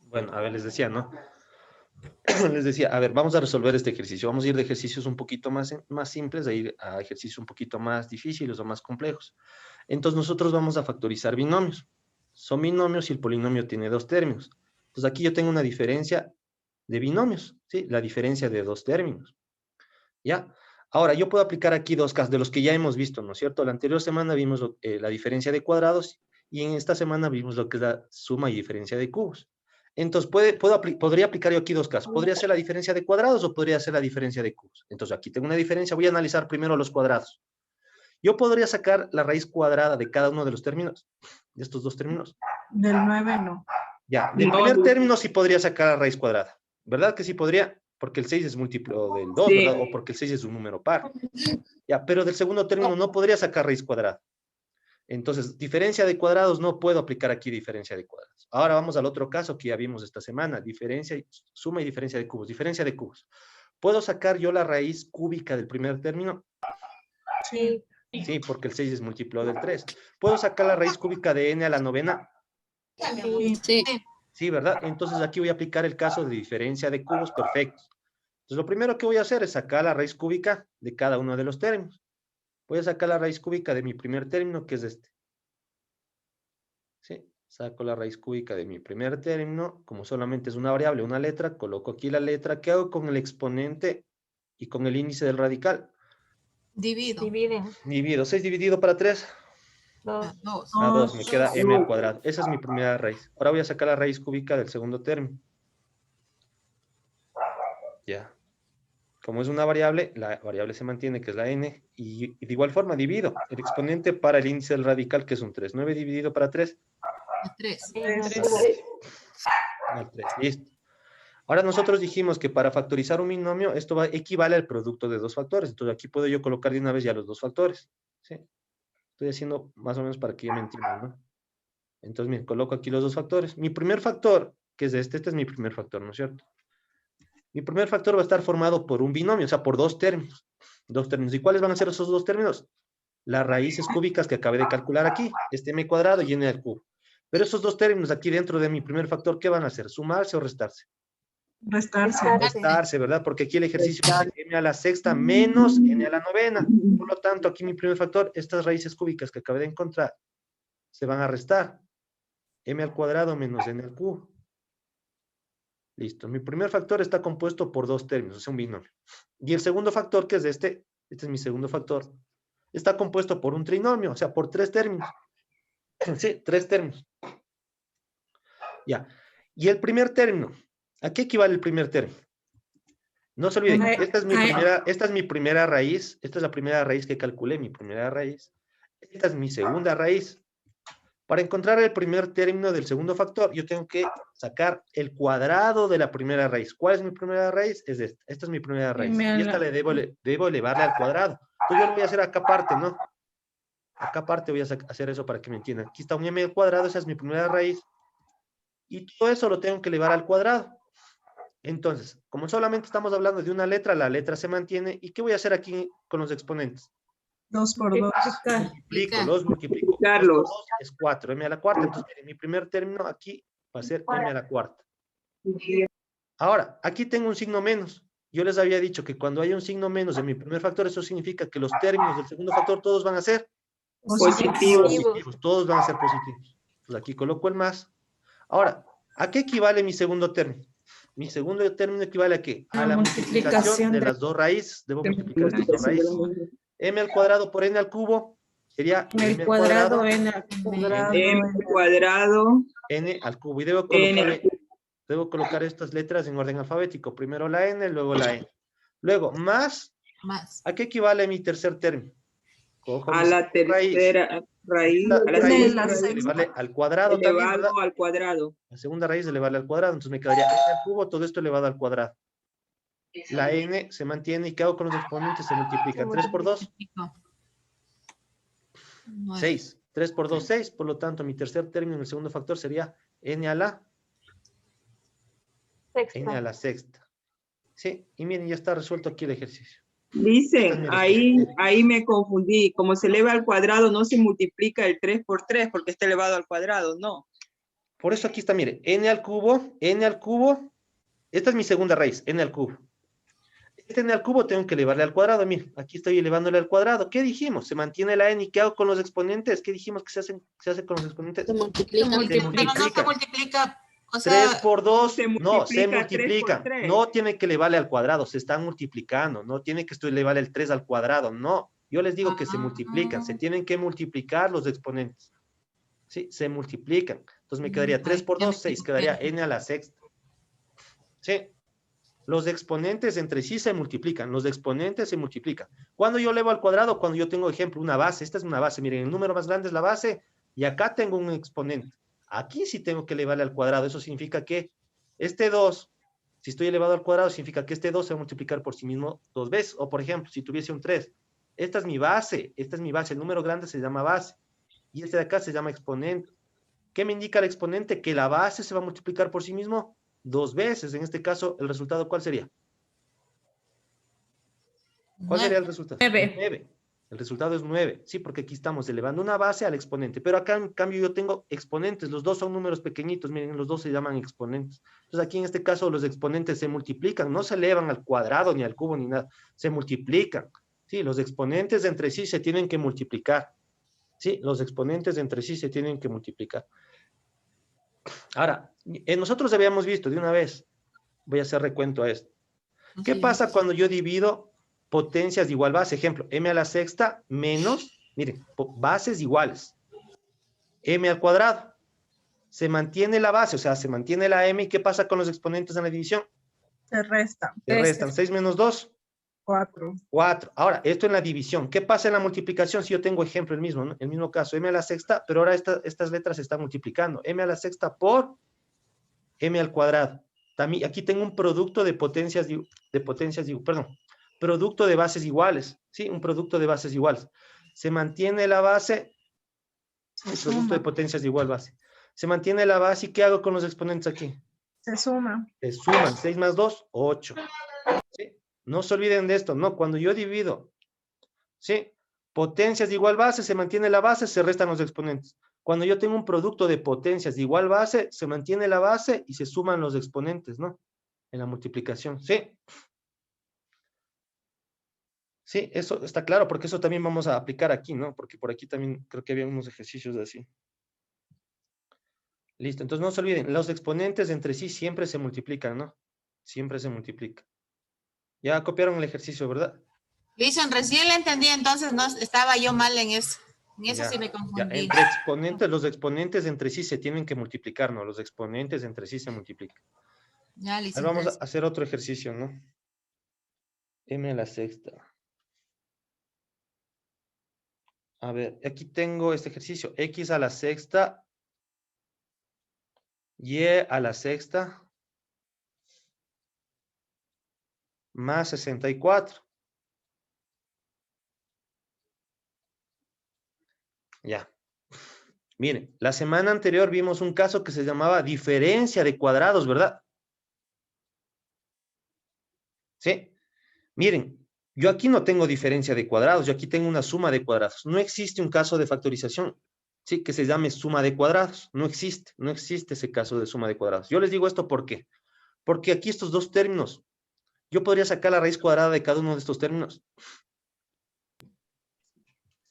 Bueno, a ver, les decía, ¿no? Les decía, a ver, vamos a resolver este ejercicio. Vamos a ir de ejercicios un poquito más simples a ir a ejercicios un poquito más difíciles o más complejos. Entonces, nosotros vamos a factorizar binomios. Son binomios y el polinomio tiene dos términos. Entonces, aquí yo tengo una diferencia de binomios, ¿sí? La diferencia de dos términos, ¿ya? Ahora, yo puedo aplicar aquí dos casos de los que ya hemos visto, ¿no es cierto? La anterior semana vimos la diferencia de cuadrados y en esta semana vimos lo que es la suma y diferencia de cubos. Entonces, podría aplicar yo aquí dos casos. Podría ser la diferencia de cuadrados o podría ser la diferencia de cubos. Entonces, aquí tengo una diferencia. Voy a analizar primero los cuadrados. Yo podría sacar la raíz cuadrada de cada uno de los términos, de estos dos términos. Del 9 no. Ya, del primer término sí podría sacar la raíz cuadrada. ¿Verdad que sí podría? Porque el 6 es múltiplo del 2, Sí. ¿verdad? O porque el 6 es un número par. Ya, pero del segundo término no podría sacar raíz cuadrada. Entonces, diferencia de cuadrados, no puedo aplicar aquí diferencia de cuadrados. Ahora vamos al otro caso que ya vimos esta semana, suma y diferencia de cubos. Diferencia de cubos. ¿Puedo sacar yo la raíz cúbica del primer término? Sí. Sí, porque el 6 es múltiplo del 3. ¿Puedo sacar la raíz cúbica de n a la novena? Sí. Sí, ¿verdad? Entonces aquí voy a aplicar el caso de diferencia de cubos perfectos. Entonces lo primero que voy a hacer es sacar la raíz cúbica de cada uno de los términos. Voy a sacar la raíz cúbica de mi primer término, que es este. ¿Sí? Saco la raíz cúbica de mi primer término. Como solamente es una variable, una letra, coloco aquí la letra. ¿Qué hago con el exponente y con el índice del radical? Divido. Divido. 6 dividido para 3. A 2. A 2, me queda m al cuadrado. Esa es mi primera raíz. Ahora voy a sacar la raíz cúbica del segundo término. Ya. Como es una variable, la variable se mantiene, que es la n, y de igual forma divido el exponente para el índice del radical, que es un 3. 9 dividido para 3. A 3. Al 3. Listo. Ahora nosotros dijimos que para factorizar un binomio, esto equivale al producto de dos factores. Entonces aquí puedo yo colocar de una vez ya los dos factores. ¿Sí? Estoy haciendo más o menos para que ya me entiendan, ¿no? Entonces, miren, coloco aquí los dos factores. Mi primer factor, que es este es mi primer factor, ¿no es cierto? Mi primer factor va a estar formado por un binomio, o sea, por dos términos. Dos términos. ¿Y cuáles van a ser esos dos términos? Las raíces cúbicas que acabé de calcular aquí, este m cuadrado y n al cubo. Pero esos dos términos aquí dentro de mi primer factor, ¿qué van a hacer? ¿Sumarse o restarse? Restarse. Restarse, ¿verdad? Porque aquí el ejercicio es m a la sexta menos n a la novena. Por lo tanto, aquí mi primer factor, estas raíces cúbicas que acabé de encontrar, se van a restar. M al cuadrado menos n al cubo. Listo. Mi primer factor está compuesto por dos términos, o sea, un binomio. Y el segundo factor, que es este es mi segundo factor, está compuesto por un trinomio, o sea, por tres términos. Sí, tres términos. Ya. Y el primer término, ¿a qué equivale el primer término? No se olviden, esta es mi primera raíz, esta es la primera raíz que calculé, mi primera raíz. Esta es mi segunda raíz. Para encontrar el primer término del segundo factor, yo tengo que sacar el cuadrado de la primera raíz. ¿Cuál es mi primera raíz? Es esta. Esta es mi primera raíz. Y esta le debo elevarle al cuadrado. Entonces yo lo voy a hacer acá aparte, ¿no? Acá aparte voy a hacer eso para que me entiendan. Aquí está un m al cuadrado, esa es mi primera raíz. Y todo eso lo tengo que elevar al cuadrado. Entonces, como solamente estamos hablando de una letra, la letra se mantiene. ¿Y qué voy a hacer aquí con los exponentes? 2 por 2. Los multiplico. 2 por 2 es 4, m a la cuarta. Entonces, miren, mi primer término aquí va a ser m a la cuarta. Ahora, aquí tengo un signo menos. Yo les había dicho que cuando hay un signo menos en mi primer factor, eso significa que los términos del segundo factor todos van a ser positivos. Todos van a ser positivos. Entonces, aquí coloco el más. Ahora, ¿a qué equivale mi segundo término? Mi segundo término equivale a qué? A la multiplicación de las dos raíces. Debo multiplicar estas dos raíces. M al cuadrado por n al cubo sería M al cuadrado, n al cuadrado, n al cubo. Y debo colocar estas letras en orden alfabético. Primero la n, luego la n. Luego, más. ¿A qué equivale mi tercer término? Cojo a la tercera raíz, a la segunda raíz, elevarle al cuadrado elevado también, al cuadrado. La segunda raíz elevarle al cuadrado. Entonces me quedaría n al cubo, todo esto elevado al cuadrado. La n se mantiene y ¿qué hago con los exponentes? Se multiplican. 3 por 2. 6. 3 por 2, 6. Por lo tanto, mi tercer término en el segundo factor sería n a la sexta. Sí, y miren, ya está resuelto aquí el ejercicio. Dicen, ahí me confundí. Como se eleva al cuadrado, no se multiplica el 3 por 3 porque está elevado al cuadrado, no. Por eso aquí está, mire, n al cubo, esta es mi segunda raíz, n al cubo. Este n al cubo tengo que elevarle al cuadrado, mire, aquí estoy elevándole al cuadrado. ¿Qué dijimos? Se mantiene la n, ¿y qué hago con los exponentes? ¿Qué dijimos que se hace con los exponentes? Se multiplica. Se Pero no se multiplica. multiplica. O 3 sea, por 2, Se no, se multiplica 3 por multiplican. 3. No tiene que elevarle al cuadrado, se están multiplicando. No tiene que elevarle el 3 al cuadrado, no. Yo les digo que se multiplican, se tienen que multiplicar los exponentes. Sí, se multiplican. Entonces me quedaría 3 por 2, 6, quedaría n a la sexta. Sí, los exponentes entre sí se multiplican, los exponentes se multiplican. Cuando yo elevo al cuadrado, cuando yo tengo, ejemplo, una base, esta es una base, miren, el número más grande es la base, y acá tengo un exponente. Aquí sí tengo que elevarle al cuadrado, eso significa que este 2, si estoy elevado al cuadrado, significa que este 2 se va a multiplicar por sí mismo 2 veces, o por ejemplo, si tuviese un 3, esta es mi base, el número grande se llama base, y este de acá se llama exponente. ¿Qué me indica el exponente? Que la base se va a multiplicar por sí mismo 2 veces. En este caso, ¿el resultado cuál sería? ¿Cuál sería el resultado? 9. 9. El resultado es 9. Sí, porque aquí estamos elevando una base al exponente. Pero acá, en cambio, yo tengo exponentes. Los dos son números pequeñitos. Miren, los dos se llaman exponentes. Entonces, aquí en este caso, los exponentes se multiplican. No se elevan al cuadrado, ni al cubo, ni nada. Se multiplican. Sí, los exponentes entre sí se tienen que multiplicar. Sí, los exponentes entre sí se tienen que multiplicar. Ahora, nosotros habíamos visto de una vez, voy a hacer recuento a esto. ¿Qué pasa cuando yo divido potencias de igual base? Ejemplo, m a la sexta menos, miren, bases iguales. M al cuadrado. Se mantiene la base, o sea, se mantiene la m, ¿y qué pasa con los exponentes en la división? Se resta. Se restan 6 menos 2. 4. 4. Ahora, esto en la división. ¿Qué pasa en la multiplicación? Si yo tengo ejemplo, el mismo, ¿no? El mismo caso, m a la sexta, pero ahora estas letras se están multiplicando. M a la sexta por m al cuadrado. También, aquí tengo un producto de potencias, producto de bases iguales. ¿Sí? Un producto de bases iguales. Se mantiene la base, un producto de potencias de igual base. Se mantiene la base, ¿y qué hago con los exponentes aquí? Se suma. Se suman, 6 más 2, 8. ¿Sí? No se olviden de esto, no, cuando yo divido, ¿sí? Potencias de igual base, se mantiene la base, se restan los exponentes. Cuando yo tengo un producto de potencias de igual base, se mantiene la base y se suman los exponentes, ¿no? En la multiplicación, ¿sí? Sí, eso está claro, porque eso también vamos a aplicar aquí, ¿no? Porque por aquí también creo que había unos ejercicios así. Listo, entonces no se olviden, los exponentes entre sí siempre se multiplican, ¿no? Siempre se multiplican. Ya copiaron el ejercicio, ¿verdad? Dicen, recién le entendí, entonces no estaba yo mal en eso. En eso Ya, sí me ya, confundí. entre exponentes, los exponentes entre sí se tienen que multiplicar, ¿no? Los exponentes entre sí se multiplican. Ya, Ahora vamos a licenciado. hacer otro ejercicio, ¿no? M a la sexta. A ver, aquí tengo este ejercicio. X a la sexta. Y a la sexta. Más 64. Ya. Miren, la semana anterior vimos un caso que se llamaba diferencia de cuadrados, ¿verdad? Sí. Miren, yo aquí no tengo diferencia de cuadrados, yo aquí tengo una suma de cuadrados. No existe un caso de factorización, ¿sí? Que se llame suma de cuadrados. No existe ese caso de suma de cuadrados. Yo les digo esto ¿por qué? Porque aquí estos dos términos, yo podría sacar la raíz cuadrada de cada uno de estos términos.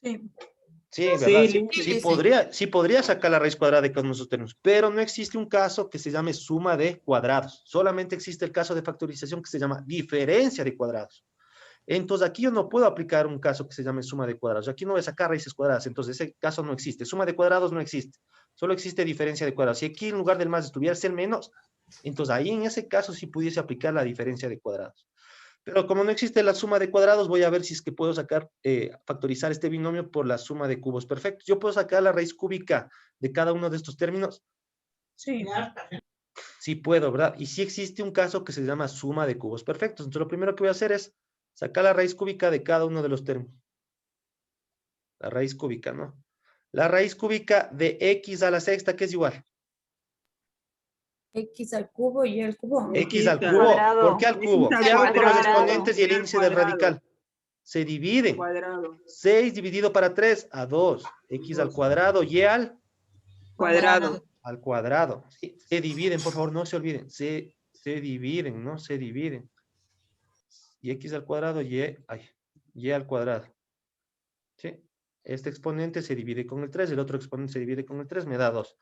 Sí. Sí, ¿verdad? Sí, Sí podría sacar la raíz cuadrada de cada uno de esos términos, pero no existe un caso que se llame suma de cuadrados. Solamente existe el caso de factorización que se llama diferencia de cuadrados. Entonces aquí yo no puedo aplicar un caso que se llame suma de cuadrados. Aquí no voy a sacar raíces cuadradas, entonces ese caso no existe. Suma de cuadrados no existe. Solo existe diferencia de cuadrados. Si aquí en lugar del más estuviese el menos, entonces ahí en ese caso sí pudiese aplicar la diferencia de cuadrados. Pero como no existe la suma de cuadrados, voy a ver si es que puedo sacar, factorizar este binomio por la suma de cubos perfectos. Yo puedo sacar la raíz cúbica de cada uno de estos términos. Sí. Sí puedo, ¿verdad? Y sí existe un caso que se llama suma de cubos perfectos. Entonces lo primero que voy a hacer es sacar la raíz cúbica de cada uno de los términos. La raíz cúbica, ¿no? La raíz cúbica de x a la sexta, ¿qué es igual? X al cubo y el cubo. X al X cubo. cuadrado. ¿Por qué al cubo? X al ¿Qué hago con los cuadrado. exponentes y el Y al índice del cuadrado. radical? Se dividen. Cuadrado. 6 dividido para 3 a 2. X al cuadrado y al Cuadrado. al cuadrado. Sí, se dividen, por favor, no se olviden. Se dividen, no se dividen. Y x al cuadrado, y al cuadrado. ¿Sí? Este exponente se divide con el 3, el otro exponente se divide con el 3, me da 2.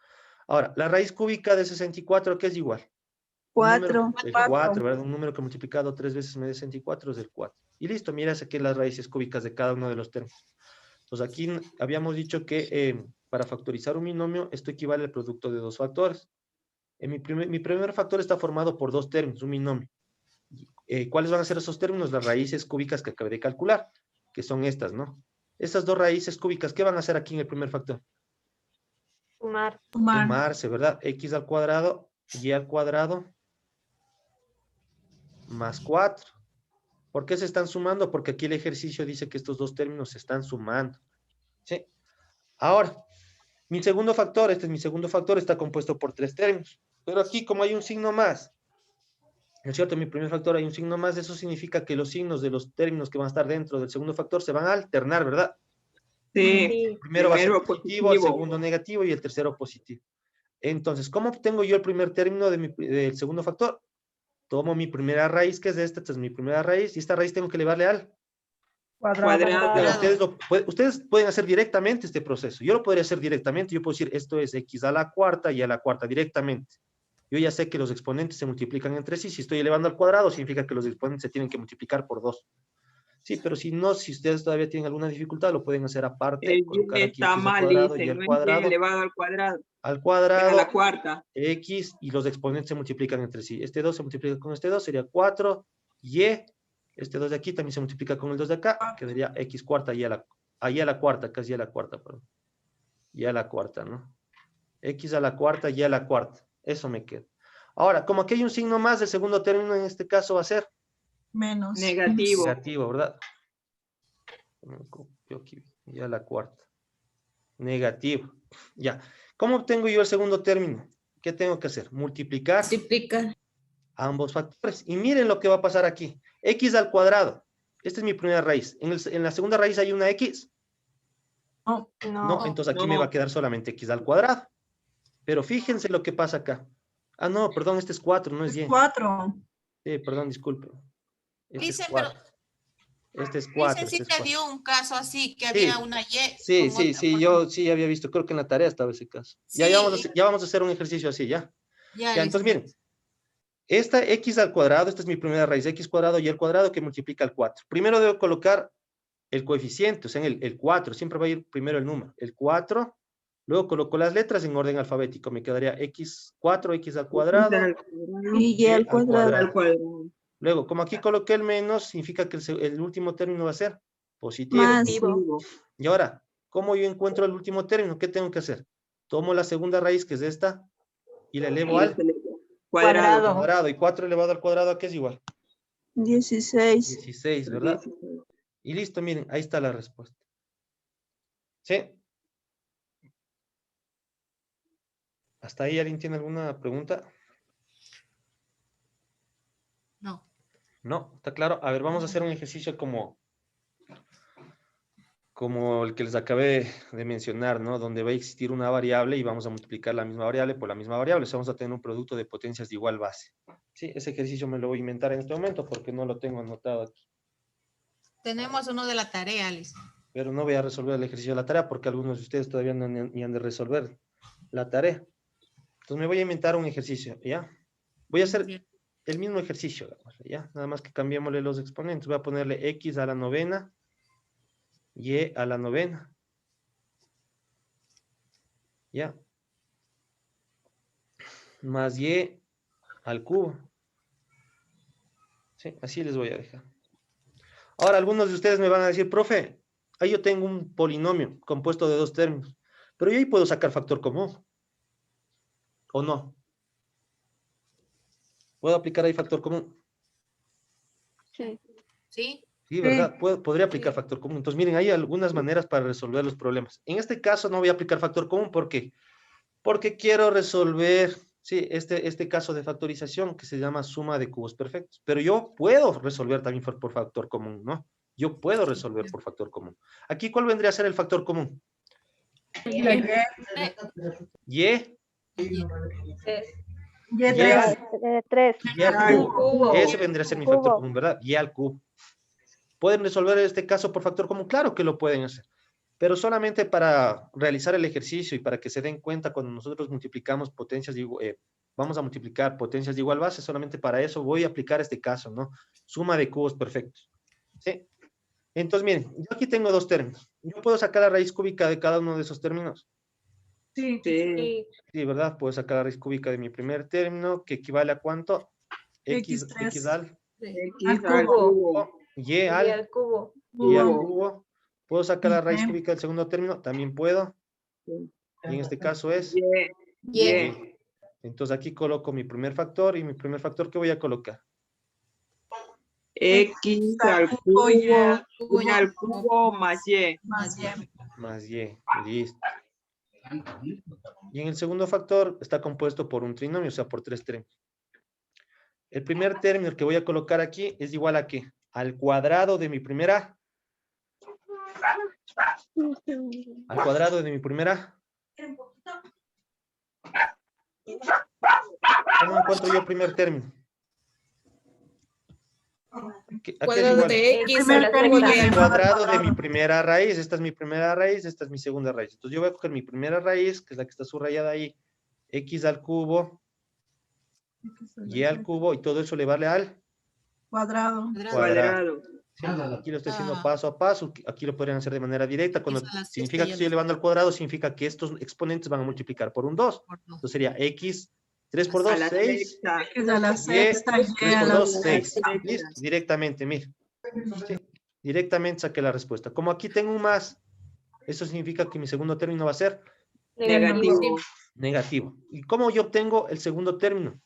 Ahora, la raíz cúbica de 64, ¿qué es igual? Un número, 4. el 4, ¿verdad? Un número que multiplicado 3 veces me da 64 es el 4. Y listo, mira, saqué las raíces cúbicas de cada uno de los términos. Entonces aquí habíamos dicho que para factorizar un binomio, esto equivale al producto de dos factores. Mi primer factor está formado por dos términos, un binomio. ¿Cuáles van a ser esos términos? Las raíces cúbicas que acabé de calcular, que son estas, ¿no? Estas dos raíces cúbicas, ¿qué van a hacer aquí en el primer factor? Sumar. Sumarse, ¿verdad? X al cuadrado, y al cuadrado, más 4. ¿Por qué se están sumando? Porque aquí el ejercicio dice que estos dos términos se están sumando. ¿Sí? Ahora, mi segundo factor, este es mi segundo factor, está compuesto por tres términos. Pero aquí, como hay un signo más, ¿no es cierto? En mi primer factor hay un signo más, eso significa que los signos de los términos que van a estar dentro del segundo factor se van a alternar, ¿verdad? Sí. Sí. Primero va a ser Primero positivo, el positivo. segundo negativo y el tercero positivo. Entonces, ¿cómo obtengo yo el primer término del segundo factor? Tomo mi primera raíz, que es esta es mi primera raíz, y esta raíz tengo que elevarle al Cuadrado. cuadrado. Ustedes pueden hacer directamente este proceso. Yo lo podría hacer directamente. Yo puedo decir, esto es x a la cuarta y a la cuarta directamente. Yo ya sé que los exponentes se multiplican entre sí. Si estoy elevando al cuadrado, significa que los exponentes se tienen que multiplicar por 2. Sí, pero si no, si ustedes todavía tienen alguna dificultad, lo pueden hacer aparte. El Colocar y aquí está x al mal, cuadrado y dice. al No es cuadrado. elevado al cuadrado. Al Es a cuadrado, la cuarta. x, y los exponentes se multiplican entre sí. Este 2 se multiplica con este 2, sería 4, y este 2 de aquí también se multiplica con el 2 de acá, quedaría x cuarta y a la cuarta, casi a la cuarta, perdón. Y a la cuarta, ¿no? X a la cuarta y a la cuarta. Eso me queda. Ahora, como aquí hay un signo más, el segundo término en este caso va a ser Menos. Negativo. negativo, ¿verdad? Yo aquí, y a la cuarta. Negativo. Ya. ¿Cómo obtengo yo el segundo término? ¿Qué tengo que hacer? Multiplicar Multiplica. ambos factores. Y miren lo que va a pasar aquí. X al cuadrado. Esta es mi primera raíz. En la segunda raíz hay una X. No. No, entonces aquí no. me va a quedar solamente X al cuadrado. Pero fíjense lo que pasa acá. Ah, no, perdón, este es 4, no es Es Y. 4. Sí, perdón, disculpe. Este Dice, es pero 4. Este es dice 4. sí Este es te 4. dio un caso así, que Sí. había una Y. Sí, con otra forma. yo sí había visto, creo que en la tarea estaba ese caso. Ya, Sí, ya vamos a hacer un ejercicio así, ¿ya? ya, Ya, listo. entonces miren, esta x al cuadrado, esta es mi primera raíz, x cuadrado y el cuadrado que multiplica el 4. Primero debo colocar el coeficiente, o sea, en el 4, siempre va a ir primero el número, el 4, luego coloco las letras en orden alfabético, me quedaría x4, x al cuadrado, Y Y al cuadrado. Al cuadrado. Luego, como aquí coloqué el menos, significa que el último término va a ser positivo. Más. Positivo. Y ahora, ¿cómo yo encuentro el último término? ¿Qué tengo que hacer? Tomo la segunda raíz, que es esta, y la elevo al Cuadrado. cuadrado. Y 4 elevado al cuadrado, ¿a qué es igual? 16. 16, ¿verdad? Y listo, miren, ahí está la respuesta. ¿Sí? ¿Hasta ahí alguien tiene alguna pregunta? No. No, ¿está claro? A ver, vamos a hacer un ejercicio como el que les acabé de mencionar, ¿no? Donde va a existir una variable y vamos a multiplicar la misma variable por la misma variable. O sea, vamos a tener un producto de potencias de igual base. Sí, ese ejercicio me lo voy a inventar en este momento porque no lo tengo anotado aquí. Tenemos uno de la tarea, Alice. Pero no voy a resolver el ejercicio de la tarea porque algunos de ustedes todavía no ni han de resolver la tarea. Entonces me voy a inventar un ejercicio, ¿ya? Voy a hacer el mismo ejercicio, ¿ya? Nada más que cambiémosle los exponentes. Voy a ponerle x a la novena, y a la novena. ¿Ya? Más y al cubo. ¿Sí? Así les voy a dejar. Ahora, algunos de ustedes me van a decir, profe, ahí yo tengo un polinomio compuesto de dos términos, pero yo ahí puedo sacar factor común. ¿O no? ¿Puedo aplicar ahí factor común? Sí. ¿Sí? Sí, ¿verdad? Sí. Podría aplicar factor común. Entonces, miren, hay algunas maneras para resolver los problemas. En este caso no voy a aplicar factor común. ¿Por qué? Porque quiero resolver, sí, este caso de factorización que se llama suma de cubos perfectos. Pero yo puedo resolver también por factor común, ¿no? Yo puedo resolver por factor común. Aquí, ¿cuál vendría a ser el factor común? La Y. Y Y3. 3. Y al Al cubo. cubo. Ese vendría a ser mi Cubo. factor común, ¿verdad? Y al cubo. ¿Pueden resolver este caso por factor común? Claro que lo pueden hacer. Pero solamente para realizar el ejercicio y para que se den cuenta cuando nosotros multiplicamos potencias, vamos a multiplicar potencias de igual base, solamente para eso voy a aplicar este caso, ¿no? Suma de cubos perfectos. ¿Sí? Entonces, miren, yo aquí tengo dos términos. Yo puedo sacar la raíz cúbica de cada uno de esos términos. Sí. Sí. Sí, ¿verdad? Puedo sacar la raíz cúbica de mi primer término, que equivale a ¿cuánto? X X3. al X Al al cubo. cubo. Y al cubo. y al Cubo. cubo. ¿Puedo sacar la raíz Y. cúbica del segundo término? También puedo. Sí. Y en este caso es Y. Y. Y. Entonces aquí coloco mi primer factor y mi primer factor, ¿qué voy a colocar? X al cubo. Y al cubo más Y. Más Y. Más Y. Listo. Y en el segundo factor está compuesto por un trinomio, o sea, por tres términos. El primer término que voy a colocar aquí es igual a ¿qué? Al cuadrado de mi primera. Al cuadrado de mi primera. ¿Cómo encuentro yo el primer término? ¿A qué es Cuadrado igual? de X Primer al término cubo Y. El elevado al cuadrado de mi cuadrado. primera raíz. Esta es mi primera raíz, esta es mi segunda raíz. Entonces yo voy a coger mi primera raíz, que es la que está subrayada ahí, X al cubo, Y al cubo, y todo eso le vale al Cuadrado. cuadrado. Cuadrado. Sí, aquí lo estoy haciendo Ah. paso a paso, aquí lo podrían hacer de manera directa. Cuando X a la significa sexta que y a estoy la elevando al cuadrado, significa que estos exponentes van a multiplicar por un 2. por dos. Entonces sería X, 3 por A 2, la 6, sexta. X a la Y, sexta. Y 3 a por la 2, 6. sexta. Listo, directamente, mira. Sí, directamente saqué la respuesta. Como aquí tengo un más, eso significa que mi segundo término va a ser Negativo. negativo. ¿Y cómo yo obtengo el segundo término?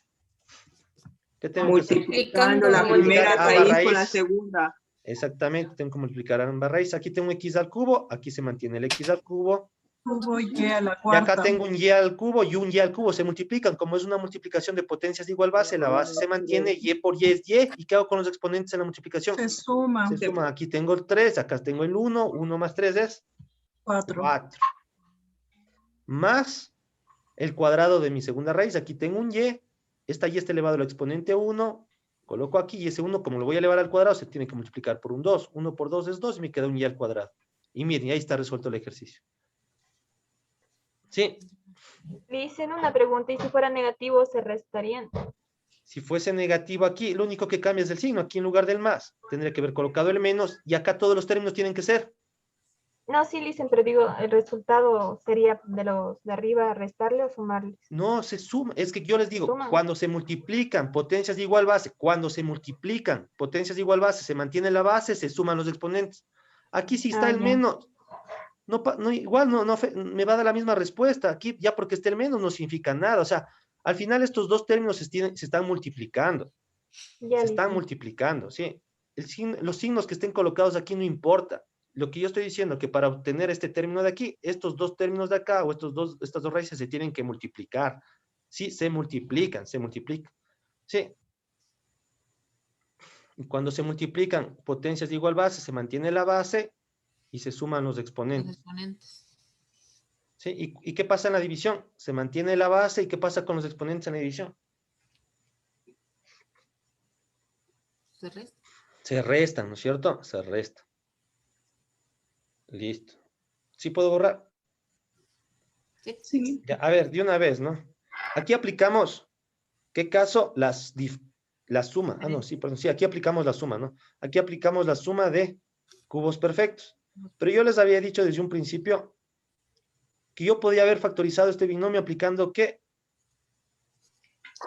¿Qué tengo que hacer? Multiplicando la Multiplicando primera ambas raíz con la raíces. segunda. Exactamente, tengo que multiplicar ambas raíces. Aquí tengo un X al cubo, aquí se mantiene el X al cubo. Cubo Y a la Y cuarta. acá tengo un Y al cubo y un Y al cubo. Se multiplican. Como es una multiplicación de potencias de igual base, la base se mantiene, Y por Y es Y. ¿Y qué hago con los exponentes en la multiplicación? Se suma. Se suma. Aquí tengo el 3, acá tengo el 1. 1 más 3 es 4. 4. Más el cuadrado de mi segunda raíz. Aquí tengo un Y. Esta Y está elevado al exponente 1. Coloco aquí y ese 1, como lo voy a elevar al cuadrado, se tiene que multiplicar por un 2. 1 por 2 es 2 y me queda un Y al cuadrado. Y miren, ahí está resuelto el ejercicio. Sí. Le hicieron una pregunta y si fuera negativo se restarían. Si fuese negativo aquí, lo único que cambia es el signo. Aquí en lugar del más, tendría que haber colocado el menos y acá todos los términos tienen que ser. No, sí, dicen, pero digo, el resultado sería de los de arriba restarle o sumarles. No, se suma. Es que yo les digo, Suman. cuando se multiplican potencias de igual base, cuando se multiplican potencias de igual base, se mantiene la base, se suman los exponentes. Aquí sí está Ah, el ya. menos. Igual me va a dar la misma respuesta. Aquí ya porque esté el menos no significa nada. O sea, al final estos dos términos se están multiplicando. Ya Se listo. están multiplicando, ¿sí? Los signos que estén colocados aquí no importa. Lo que yo estoy diciendo que para obtener este término de aquí, estos dos términos de acá o estas dos raíces se tienen que multiplicar. Sí, se multiplican. Sí. Y cuando se multiplican potencias de igual base, se mantiene la base y se suman los Los exponentes. exponentes. ¿Sí? ¿Y qué pasa en la división? Se mantiene la base y ¿qué pasa con los exponentes en la división? ¿Se resta? Se restan, ¿no es cierto? Se restan. Listo. ¿Sí puedo borrar? Sí. Ya, a ver, de una vez, ¿no? Aquí aplicamos, ¿qué caso? La suma. Ah, no, sí, perdón. Sí, aquí aplicamos la suma, ¿no? Aquí aplicamos la suma de cubos perfectos. Pero yo les había dicho desde un principio que yo podía haber factorizado este binomio aplicando ¿qué?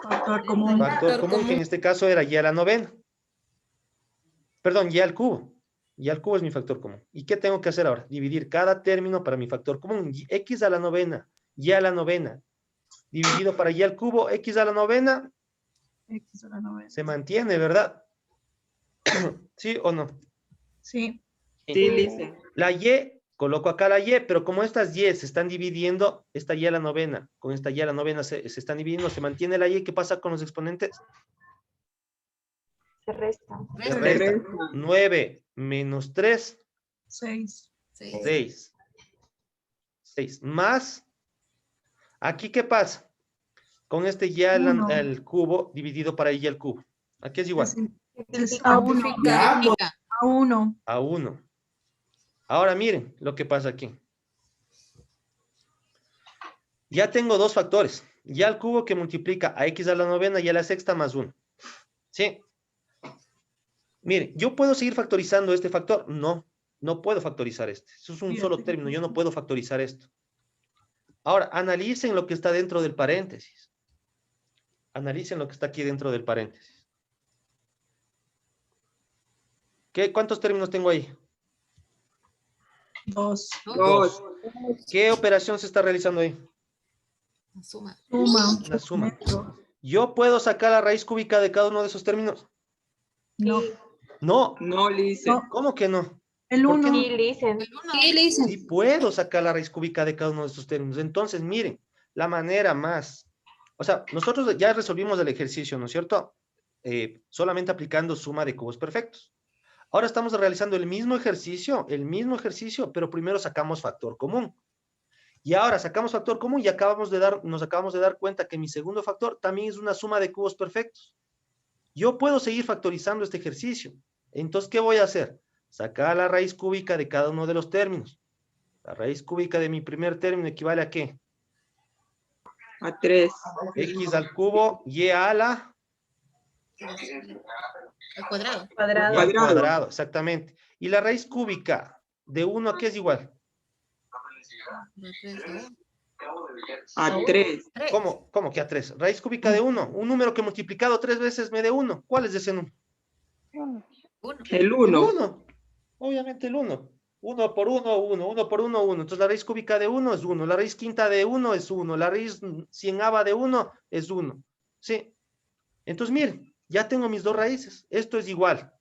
Factor común. Factor común, que en este caso era Y a la novena. Perdón, Y al cubo. Y al cubo es mi factor común. ¿Y qué tengo que hacer ahora? Dividir cada término para mi factor común. X a la novena, Y a la novena. Dividido para Y al cubo, X a la novena. X a la novena. Se mantiene, ¿verdad? ¿Sí o no? Sí. Sí, dice. La Y, coloco acá la Y, pero como estas Y se están dividiendo, esta Y a la novena, con esta Y a la novena se están dividiendo, se mantiene la Y. ¿Qué pasa con los exponentes? Se resta. Se resta. 9 menos 3, 6. 6. 6. Más, aquí, ¿qué pasa? con este y al Uno. cubo dividido para y al cubo. Aquí es igual, Es A1. Simplifica. A1. a 1. Ahora miren lo que pasa aquí. Ya tengo dos factores. Y al cubo que multiplica a x a la novena y a la sexta más 1. ¿Sí? Miren, ¿yo puedo seguir factorizando este factor? No, no puedo factorizar este. Eso es un solo término, yo no puedo factorizar esto. Ahora, analicen lo que está dentro del paréntesis. Analicen lo que está aquí dentro del paréntesis. ¿Cuántos términos tengo ahí? 2. 2. ¿Qué operación se está realizando ahí? Suma. Suma. La suma. Metro. ¿Yo puedo sacar la raíz cúbica de cada uno de esos términos? No. No. No, Lice. No. ¿Cómo que no? El ¿Por qué 1. Sí, dicen. El uno. Sí, le dicen. Sí puedo sacar la raíz cúbica de cada uno de estos términos. Entonces, miren, la manera más... O sea, nosotros ya resolvimos el ejercicio, ¿no es cierto? Solamente aplicando suma de cubos perfectos. Ahora estamos realizando el mismo ejercicio, pero primero sacamos factor común. Y ahora sacamos factor común y nos acabamos de dar cuenta que mi segundo factor también es una suma de cubos perfectos. Yo puedo seguir factorizando este ejercicio. Entonces, ¿qué voy a hacer? Sacar la raíz cúbica de cada uno de los términos. La raíz cúbica de mi primer término equivale a ¿qué? A 3. X al cubo, y a la... Al cuadrado. y Cuadrado. al cuadrado, exactamente. Y la raíz cúbica de 1 a ¿qué es igual? A 3. ¿Cómo que a 3? Raíz cúbica de 1. Un número que multiplicado 3 veces me dé 1. ¿Cuál es ese número? Uno. El El 1. 1. Obviamente el 1. 1 por 1, 1. 1 por 1, 1. Entonces la raíz cúbica de 1 es 1. La raíz quinta de 1 es 1. La raíz cienava de 1 es 1. ¿Sí? Entonces miren, ya tengo mis dos raíces. Esto es igual.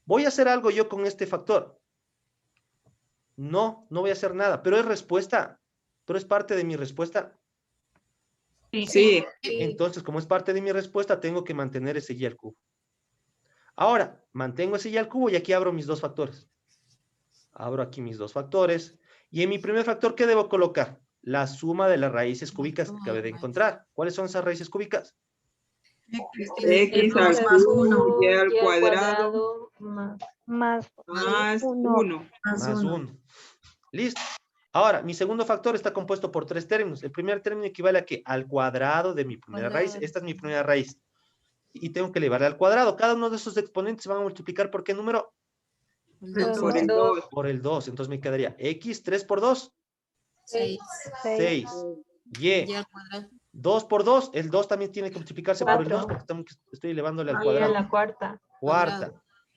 ¿Voy a hacer algo yo con este factor? No, no voy a hacer nada. Pero es respuesta. Pero es parte de mi respuesta. Sí. Entonces, como es parte de mi respuesta, tengo que mantener ese y al cubo. Ahora, mantengo ese y al cubo y aquí abro mis dos factores. Abro aquí mis dos factores. Y en mi primer factor, ¿qué debo colocar? La suma de las raíces cúbicas que acabé de encontrar. ¿Cuáles son esas raíces cúbicas? X al cubo, y al cuadrado, más más 1. 1. Más 1. Listo. Ahora, mi segundo factor está compuesto por tres términos. El primer término equivale a ¿qué? Al cuadrado de mi primera raíz. Esta es mi primera raíz. Y tengo que elevarla al cuadrado. Cada uno de esos exponentes se van a multiplicar ¿por qué número? Por el 2. Por el 2. Entonces me quedaría X, 3 por 2, 6. 6. Y, Y al cuadrado. 2 por 2. El 2 también tiene que multiplicarse por el 2 4. porque estoy elevándole al Y a cuadrado. la cuarta. Cuarta.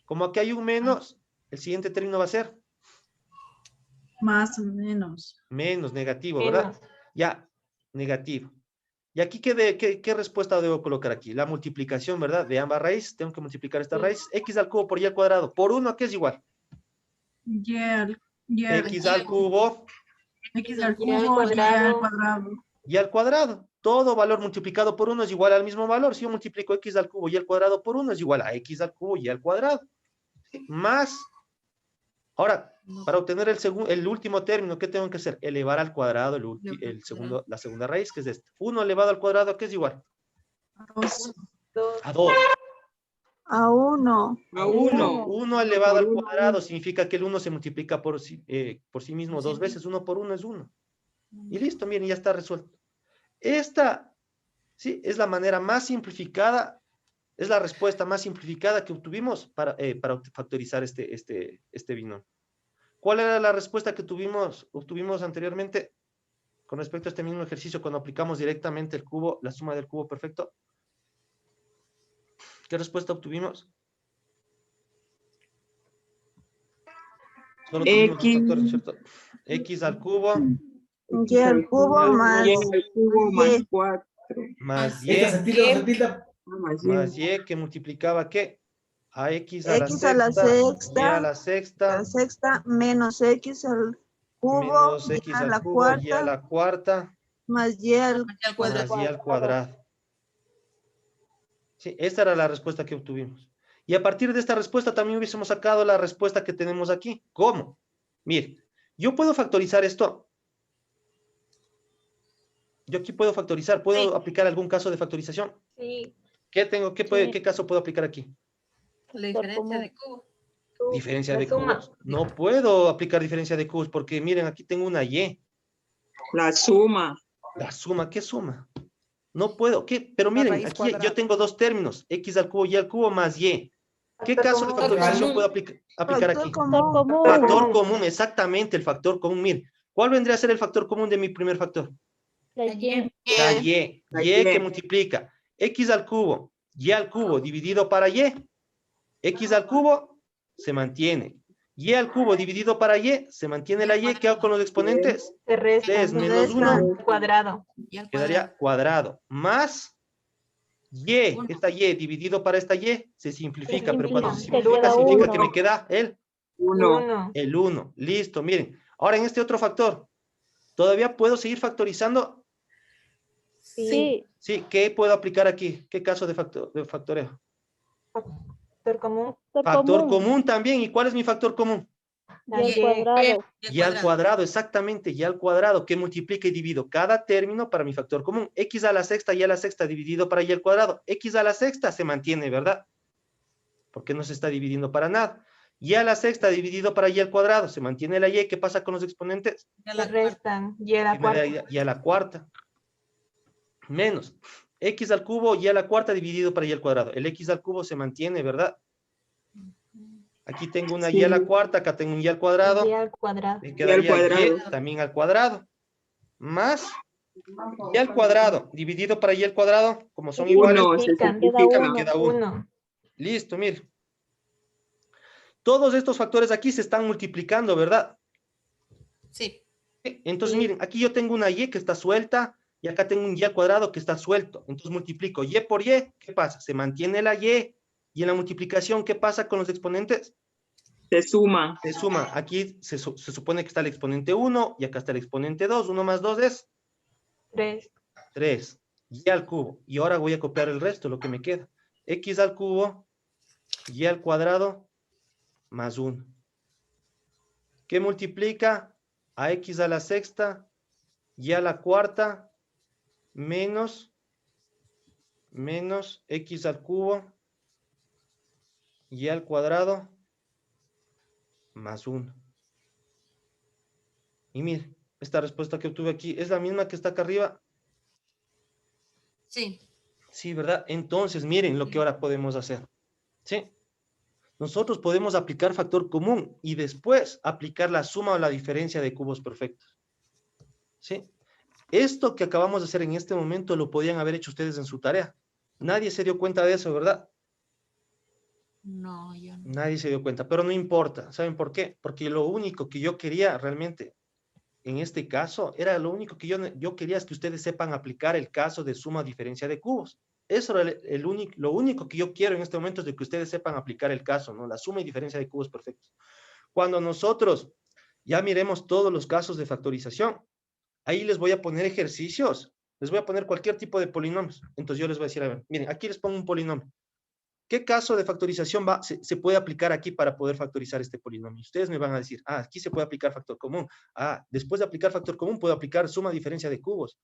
Como aquí hay un menos, el siguiente término va a ser Más o menos. menos, negativo, ¿verdad? Menos. Ya, negativo. ¿Y aquí qué respuesta debo colocar aquí? La multiplicación, ¿verdad? De ambas raíces. Tengo que multiplicar esta Sí. raíz. X al cubo por y al cuadrado. Por 1, ¿qué es igual? Y al X al cubo X al Y cubo al y al cuadrado. cuadrado. y al cuadrado. Todo valor multiplicado por 1 es igual al mismo valor. Si yo multiplico X al cubo y al cuadrado por 1 es igual a X al cubo y al cuadrado. Más. Ahora, para obtener el último término, ¿qué tengo que hacer? Elevar al cuadrado la segunda raíz, que es esta. 1 elevado al cuadrado, ¿qué es igual? 2. 2. A 2. A 1. A 1. 1 elevado al Por uno, cuadrado significa que el 1 se multiplica por sí mismo dos veces. 1 por 1 es 1. Y listo, miren, ya está resuelto. Esta, sí, es la manera más simplificada, es la respuesta más simplificada que obtuvimos para factorizar este binomio. ¿Cuál era la respuesta que obtuvimos anteriormente con respecto a este mismo ejercicio cuando aplicamos directamente el cubo, la suma del cubo perfecto? ¿Qué respuesta obtuvimos? Solo tuvimos dos factores, ¿cierto? X al cubo Y al cubo más. Y al cubo más 4. más y más y que multiplicaba ¿qué? A X a la X a la sexta, y a la sexta, La sexta menos X al cubo menos y X a al la cubo y a cuarta la cuarta, más Y al Y al cuadrado. más y al cuadrado. Sí, esta era la respuesta que obtuvimos. Y a partir de esta respuesta también hubiésemos sacado la respuesta que tenemos aquí. ¿Cómo? Mire, yo puedo factorizar esto. Yo aquí puedo factorizar, ¿puedo aplicar algún caso de factorización? Sí. ¿Qué caso puedo aplicar aquí? La diferencia de cubo. Diferencia La de suma. cubos. No puedo aplicar diferencia de cubos porque miren, aquí tengo una Y. La suma. La suma, ¿qué suma? No puedo, ¿qué? Pero miren, raíz aquí cuadrada. yo tengo dos términos, x al cubo, y al cubo más y. ¿Qué Factor caso de común. factorización común. puedo aplicar Factor aquí? común. Factor común, exactamente, el factor común. Miren, ¿cuál vendría a ser el factor común de mi primer factor? La Y. La y. La Y Y. que multiplica x al cubo, y al cubo dividido para y. X al cubo se mantiene. Y al cubo dividido para y, se mantiene la y. ¿Qué hago con los exponentes? Se resta. 3 menos 1 Al cuadrado. Y al cuadrado. quedaría cuadrado. Más y, Uno. esta y dividido para esta y, se simplifica. Pero cuando se simplifica. simplifica, Queda significa uno. que me queda Uno. 1. el 1. Listo, miren. Ahora en este otro factor, ¿todavía puedo seguir factorizando? Sí. Sí, ¿qué puedo aplicar aquí? ¿Qué caso de factoreo? Factor común. Factor común también. ¿Y cuál es mi factor común? La Y al Y. cuadrado. Y al cuadrado, exactamente, y al cuadrado, que multiplica y divido cada término para mi factor común. X a la sexta, y a la sexta dividido para y al cuadrado. X a la sexta se mantiene, ¿verdad? Porque no se está dividiendo para nada. Y a la sexta dividido para y al cuadrado, se mantiene la y. ¿Qué pasa con los exponentes? Y a Se la cuarta. restan. Y a la cuarta. Y a la cuarta. Menos. X al cubo y a la cuarta dividido para y al cuadrado. El X al cubo se mantiene, ¿verdad? Aquí tengo una y a la cuarta, acá tengo un y al cuadrado. Y al cuadrado. Me quedaría cuadrado. y también al cuadrado. Más y al cuadrado, dividido para y al cuadrado, como son iguales, Uno. Se Simplifican. simplifica. me queda 1. 1. Listo, mire. Todos estos factores aquí se están multiplicando, ¿verdad? Sí. Entonces, Sí. miren, aquí yo tengo una y que está suelta, y acá tengo un y al cuadrado que está suelto. Entonces multiplico y por y, ¿qué pasa? Se mantiene la y en la multiplicación, ¿qué pasa con los exponentes? Se suma. Se suma. Aquí se supone que está el exponente 1, y acá está el exponente 2. 1 más 2 es 3. 3. Y al cubo. Y ahora voy a copiar el resto, lo que me queda. X al cubo, y al cuadrado, más 1. ¿Qué multiplica? A x a la sexta, y a la cuarta, menos x al cubo, y al cuadrado, más 1. Y mire, esta respuesta que obtuve aquí es la misma que está acá arriba. Sí. Sí, ¿verdad? Entonces, miren lo que ahora podemos hacer. ¿Sí? Nosotros podemos aplicar factor común y después aplicar la suma o la diferencia de cubos perfectos. ¿Sí? Esto que acabamos de hacer en este momento lo podían haber hecho ustedes en su tarea. Nadie se dio cuenta de eso, ¿verdad? No, yo no. Nadie se dio cuenta, pero no importa. ¿Saben por qué? Porque lo único que yo quería realmente, en este caso, era lo único que yo quería es que ustedes sepan aplicar el caso de suma o diferencia de cubos. Eso era lo único que yo quiero en este momento es de que ustedes sepan aplicar el caso, ¿no? La suma y diferencia de cubos perfectos. Cuando nosotros ya miremos todos los casos de factorización, ahí les voy a poner ejercicios, les voy a poner cualquier tipo de polinomios. Entonces yo les voy a decir, a ver, miren, aquí les pongo un polinomio. ¿Qué caso de factorización se puede aplicar aquí para poder factorizar este polinomio? Ustedes me van a decir, aquí se puede aplicar factor común. Después de aplicar factor común, puedo aplicar suma diferencia de cubos.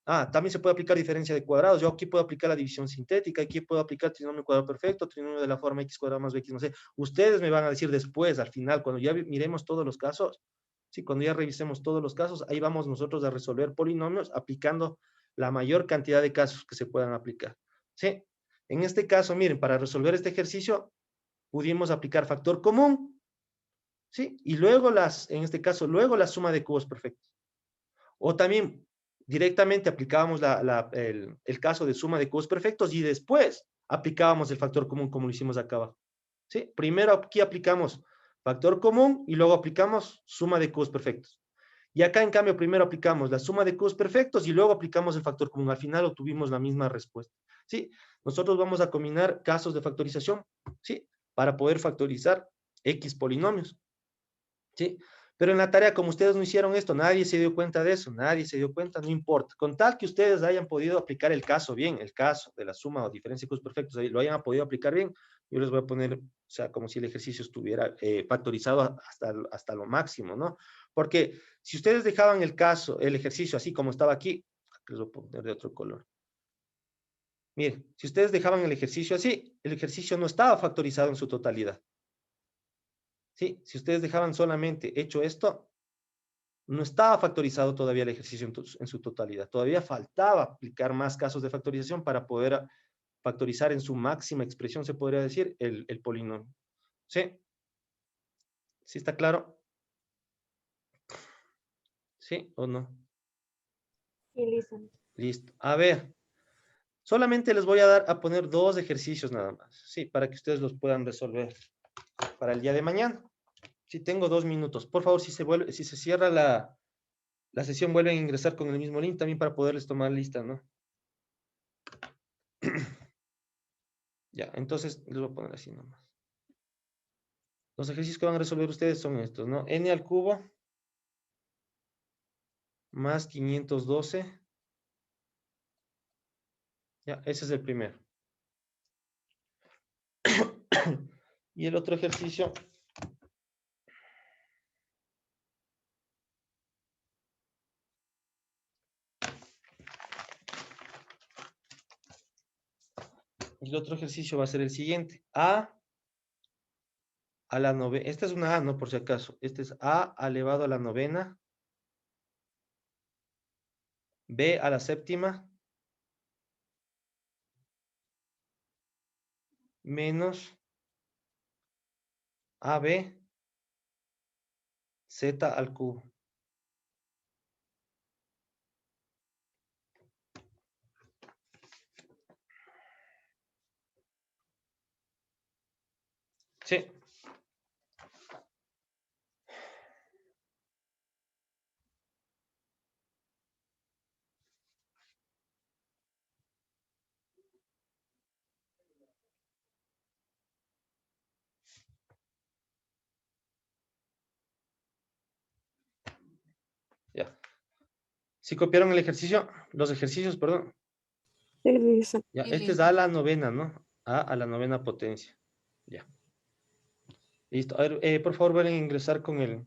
También se puede aplicar diferencia de cuadrados. Yo aquí puedo aplicar la división sintética, aquí puedo aplicar trinomio cuadrado perfecto, trinomio de la forma x cuadrado más bx, no sé. Ustedes me van a decir después, al final, cuando ya miremos todos los casos, sí, cuando ya revisemos todos los casos, ahí vamos nosotros a resolver polinomios aplicando la mayor cantidad de casos que se puedan aplicar. ¿Sí? En este caso, miren, para resolver este ejercicio, pudimos aplicar factor común, ¿sí? Y luego en este caso, luego la suma de cubos perfectos. O también directamente aplicábamos el caso de suma de cubos perfectos y después aplicábamos el factor común como lo hicimos acá abajo. ¿Sí? Primero aquí aplicamos factor común y luego aplicamos suma de cubos perfectos. Y acá, en cambio, primero aplicamos la suma de cubos perfectos y luego aplicamos el factor común. Al final obtuvimos la misma respuesta. ¿Sí? Nosotros vamos a combinar casos de factorización, ¿sí? Para poder factorizar X polinomios. ¿Sí? Pero en la tarea, como ustedes no hicieron esto, nadie se dio cuenta de eso, nadie se dio cuenta, no importa. Con tal que ustedes hayan podido aplicar el caso bien, el caso de la suma o diferencia de cubos perfectos, ahí lo hayan podido aplicar bien, yo les voy a poner, o sea, como si el ejercicio estuviera factorizado hasta lo máximo, ¿no? Porque si ustedes dejaban el ejercicio así como estaba aquí, Les voy a poner de otro color. Miren, si ustedes dejaban el ejercicio así, el ejercicio no estaba factorizado en su totalidad. ¿Sí? Si ustedes dejaban solamente hecho esto, no estaba factorizado todavía el ejercicio en su totalidad. Todavía faltaba aplicar más casos de factorización para poder factorizar en su máxima expresión, se podría decir, el polinomio. ¿Sí? ¿Sí está claro? ¿Sí o no? Sí, listen. Listo. A ver, solamente les voy a dar a poner 2 ejercicios nada más. Sí, para que ustedes los puedan resolver para el día de mañana. Sí, tengo 2 minutos. Por favor, si se cierra la sesión, vuelven a ingresar con el mismo link también para poderles tomar lista, ¿no? Ya, entonces les voy a poner así nomás. Los ejercicios que van a resolver ustedes son estos, ¿no? N al cubo más 512. Ya, ese es el primero. Y el otro ejercicio va a ser el siguiente. A la novena. Esta es una A, ¿no? Por si acaso. Este es A elevado a la novena. B a la séptima. Menos AB Z al cubo. Sí. Ya. ¿Sí copiaron el ejercicio? Los ejercicios, perdón. Sí, listo. Ya, Sí, este es listo. A a la novena, ¿no? A la novena potencia. Ya. Listo. A ver, por favor, vuelven a ingresar con el